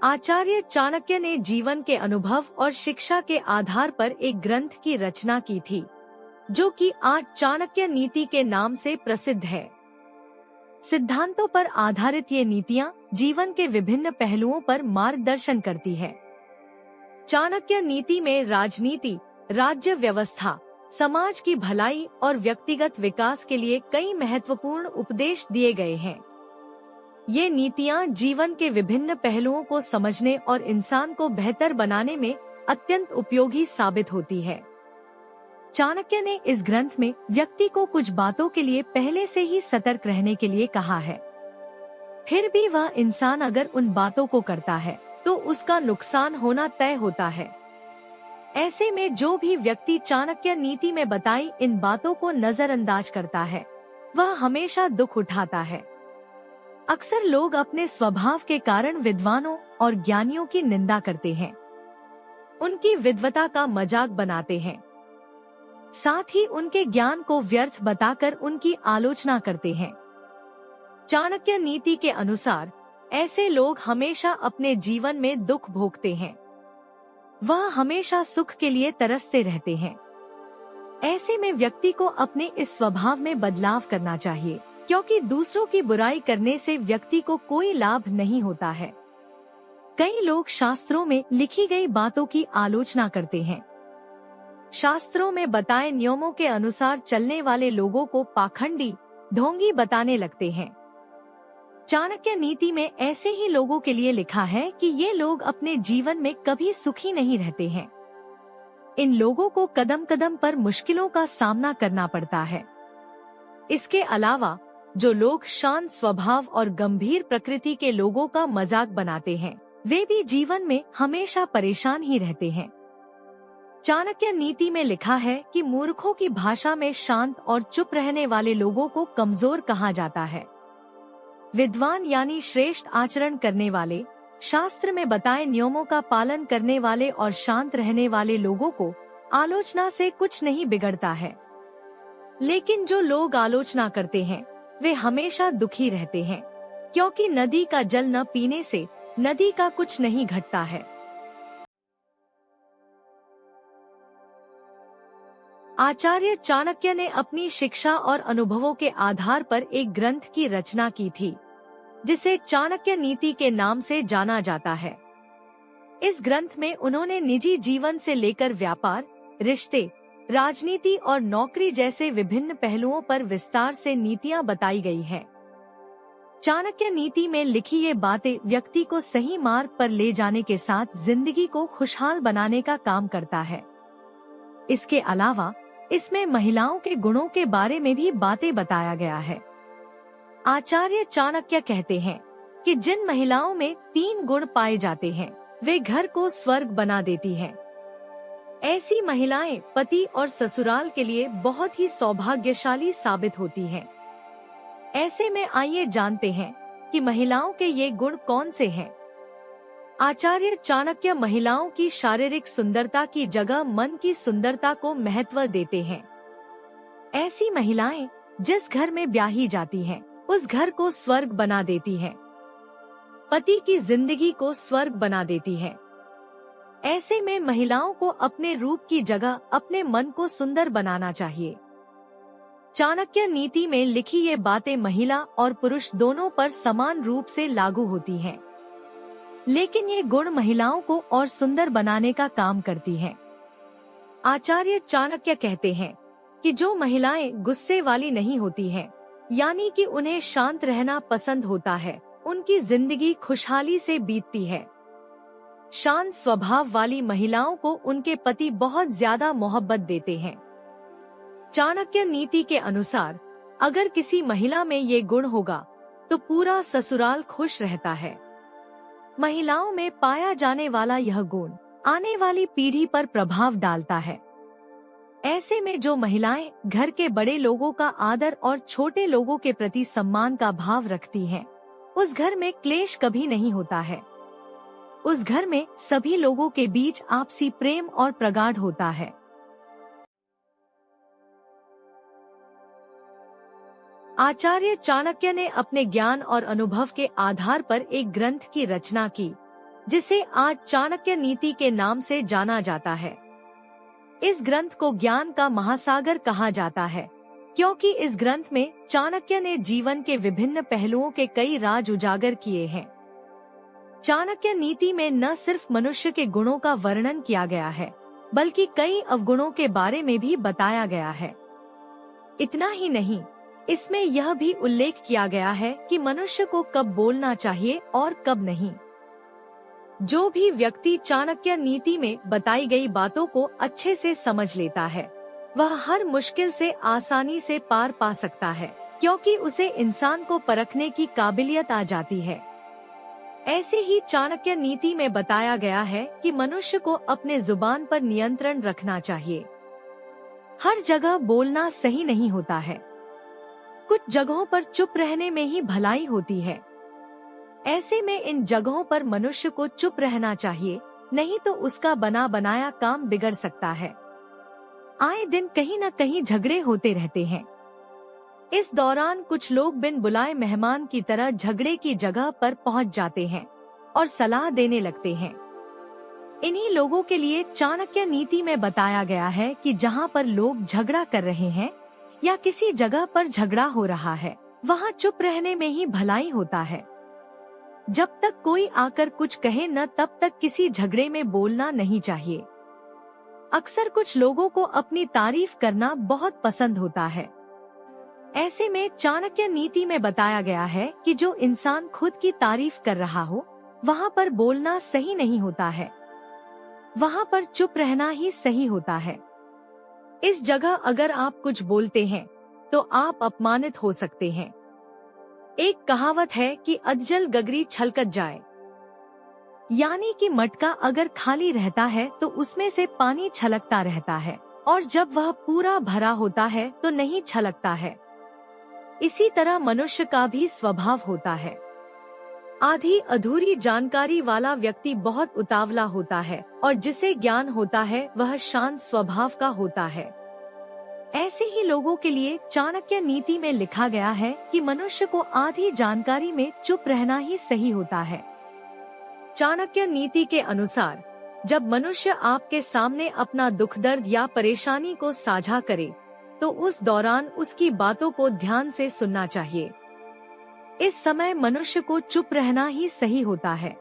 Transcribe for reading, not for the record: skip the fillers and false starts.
आचार्य चाणक्य ने जीवन के अनुभव और शिक्षा के आधार पर एक ग्रंथ की रचना की थी, जो कि आज चाणक्य नीति के नाम से प्रसिद्ध है। सिद्धांतों पर आधारित ये नीतियां जीवन के विभिन्न पहलुओं पर मार्गदर्शन करती है। चाणक्य नीति में राजनीति, राज्य व्यवस्था, समाज की भलाई और व्यक्तिगत विकास के लिए कई महत्वपूर्ण उपदेश दिए गए हैं। ये नीतियां जीवन के विभिन्न पहलुओं को समझने और इंसान को बेहतर बनाने में अत्यंत उपयोगी साबित होती है। चाणक्य ने इस ग्रंथ में व्यक्ति को कुछ बातों के लिए पहले से ही सतर्क रहने के लिए कहा है। फिर भी वह इंसान अगर उन बातों को करता है तो उसका नुकसान होना तय होता है। ऐसे में जो भी व्यक्ति चाणक्य नीति में बताई इन बातों को नजरअंदाज करता है, वह हमेशा दुख उठाता है। अक्सर लोग अपने स्वभाव के कारण विद्वानों और ज्ञानियों की निंदा करते हैं, उनकी विद्वता का मजाक बनाते हैं, साथ ही उनके ज्ञान को व्यर्थ बताकर उनकी आलोचना करते हैं। चाणक्य नीति के अनुसार ऐसे लोग हमेशा अपने जीवन में दुख भोगते हैं। वह हमेशा सुख के लिए तरसते रहते हैं। ऐसे में व्यक्ति को अपने इस स्वभाव में बदलाव करना चाहिए, क्योंकि दूसरों की बुराई करने से व्यक्ति को कोई लाभ नहीं होता है। कई लोग शास्त्रों में लिखी गई बातों की आलोचना करते हैं। शास्त्रों में बताए नियमों के अनुसार चलने वाले लोगों को पाखंडी, ढोंगी बताने लगते हैं। चाणक्य नीति में ऐसे ही लोगों के लिए लिखा है कि ये लोग अपने जीवन में कभी सुखी नहीं रहते हैं। इन लोगों को कदम कदम पर मुश्किलों का सामना करना पड़ता है। इसके अलावा जो लोग शांत स्वभाव और गंभीर प्रकृति के लोगों का मजाक बनाते हैं, वे भी जीवन में हमेशा परेशान ही रहते हैं। चाणक्य नीति में लिखा है कि मूर्खों की भाषा में शांत और चुप रहने वाले लोगों को कमजोर कहा जाता है। विद्वान यानी श्रेष्ठ आचरण करने वाले, शास्त्र में बताए नियमों का पालन करने वाले और शांत रहने वाले लोगों को आलोचना से कुछ नहीं बिगड़ता है। लेकिन जो लोग आलोचना करते हैं, वे हमेशा दुखी रहते हैं, क्योंकि नदी का जल न पीने से नदी का कुछ नहीं घटता है। आचार्य चाणक्य ने अपनी शिक्षा और अनुभवों के आधार पर एक ग्रंथ की रचना की थी, जिसे चाणक्य नीति के नाम से जाना जाता है। इस ग्रंथ में उन्होंने निजी जीवन से लेकर व्यापार, रिश्ते, राजनीति और नौकरी जैसे विभिन्न पहलुओं पर विस्तार से नीतियां बताई गई हैं। चाणक्य नीति में लिखी ये बातें व्यक्ति को सही मार्ग पर ले जाने के साथ जिंदगी को खुशहाल बनाने का काम करता है। इसके अलावा इसमें महिलाओं के गुणों के बारे में भी बातें बताया गया है। आचार्य चाणक्य कहते हैं कि जिन महिलाओं में 3 गुण पाए जाते हैं, वे घर को स्वर्ग बना देती हैं। ऐसी महिलाएं पति और ससुराल के लिए बहुत ही सौभाग्यशाली साबित होती हैं। ऐसे में आइए जानते हैं कि महिलाओं के ये गुण कौन से हैं। आचार्य चाणक्य महिलाओं की शारीरिक सुंदरता की जगह मन की सुंदरता को महत्व देते हैं। ऐसी महिलाएं जिस घर में ब्याही जाती हैं, उस घर को स्वर्ग बना देती हैं, पति की जिंदगी को स्वर्ग बना देती हैं। ऐसे में महिलाओं को अपने रूप की जगह अपने मन को सुंदर बनाना चाहिए। चाणक्य नीति में लिखी ये बातें महिला और पुरुष दोनों पर समान रूप से लागू होती हैं। लेकिन ये गुण महिलाओं को और सुंदर बनाने का काम करती हैं। आचार्य चाणक्य कहते हैं कि जो महिलाएं गुस्से वाली नहीं होती हैं, यानी कि उन्हें शांत रहना पसंद होता है, उनकी जिंदगी खुशहाली से बीतती है। शांत स्वभाव वाली महिलाओं को उनके पति बहुत ज्यादा मोहब्बत देते हैं। चाणक्य नीति के अनुसार अगर किसी महिला में ये गुण होगा तो पूरा ससुराल खुश रहता है। महिलाओं में पाया जाने वाला यह गुण आने वाली पीढ़ी पर प्रभाव डालता है। ऐसे में जो महिलाएं घर के बड़े लोगों का आदर और छोटे लोगों के प्रति सम्मान का भाव रखती हैं, उस घर में क्लेश कभी नहीं होता है। उस घर में सभी लोगों के बीच आपसी प्रेम और प्रगाढ़ होता है। आचार्य चाणक्य ने अपने ज्ञान और अनुभव के आधार पर एक ग्रंथ की रचना की, जिसे आज चाणक्य नीति के नाम से जाना जाता है। इस ग्रंथ को ज्ञान का महासागर कहा जाता है, क्योंकि इस ग्रंथ में चाणक्य ने जीवन के विभिन्न पहलुओं के कई राज उजागर किए हैं। चाणक्य नीति में न सिर्फ मनुष्य के गुणों का वर्णन किया गया है, बल्कि कई अवगुणों के बारे में भी बताया गया है। इतना ही नहीं, इसमें यह भी उल्लेख किया गया है कि मनुष्य को कब बोलना चाहिए और कब नहीं। जो भी व्यक्ति चाणक्य नीति में बताई गई बातों को अच्छे से समझ लेता है, वह हर मुश्किल से आसानी से पार पा सकता है, क्योंकि उसे इंसान को परखने की काबिलियत आ जाती है। ऐसे ही चाणक्य नीति में बताया गया है कि मनुष्य को अपने जुबान पर नियंत्रण रखना चाहिए। हर जगह बोलना सही नहीं होता है। कुछ जगहों पर चुप रहने में ही भलाई होती है। ऐसे में इन जगहों पर मनुष्य को चुप रहना चाहिए, नहीं तो उसका बना बनाया काम बिगड़ सकता है। आए दिन कहीं न कहीं झगड़े होते रहते हैं। इस दौरान कुछ लोग बिन बुलाए मेहमान की तरह झगड़े की जगह पर पहुंच जाते हैं और सलाह देने लगते हैं। इन्हीं लोगों के लिए चाणक्य नीति में बताया गया है कि जहां पर लोग झगड़ा कर रहे हैं या किसी जगह पर झगड़ा हो रहा है, वहां चुप रहने में ही भलाई होता है। जब तक कोई आकर कुछ कहे न, तब तक किसी झगड़े में बोलना नहीं चाहिए। अक्सर कुछ लोगों को अपनी तारीफ करना बहुत पसंद होता है। ऐसे में चाणक्य नीति में बताया गया है कि जो इंसान खुद की तारीफ कर रहा हो, वहाँ पर बोलना सही नहीं होता है। वहाँ पर चुप रहना ही सही होता है। इस जगह अगर आप कुछ बोलते हैं तो आप अपमानित हो सकते हैं। एक कहावत है कि अधजल गगरी छलकत जाए, यानी कि मटका अगर खाली रहता है तो उसमें से पानी छलकता रहता है, और जब वह पूरा भरा होता है तो नहीं छलकता है। इसी तरह मनुष्य का भी स्वभाव होता है। आधी अधूरी जानकारी वाला व्यक्ति बहुत उतावला होता है, और जिसे ज्ञान होता है वह शांत स्वभाव का होता है। ऐसे ही लोगों के लिए चाणक्य नीति में लिखा गया है कि मनुष्य को आधी जानकारी में चुप रहना ही सही होता है। चाणक्य नीति के अनुसार जब मनुष्य आपके सामने अपना दुख दर्द या परेशानी को साझा करे, तो उस दौरान उसकी बातों को ध्यान से सुनना चाहिए। इस समय मनुष्य को चुप रहना ही सही होता है।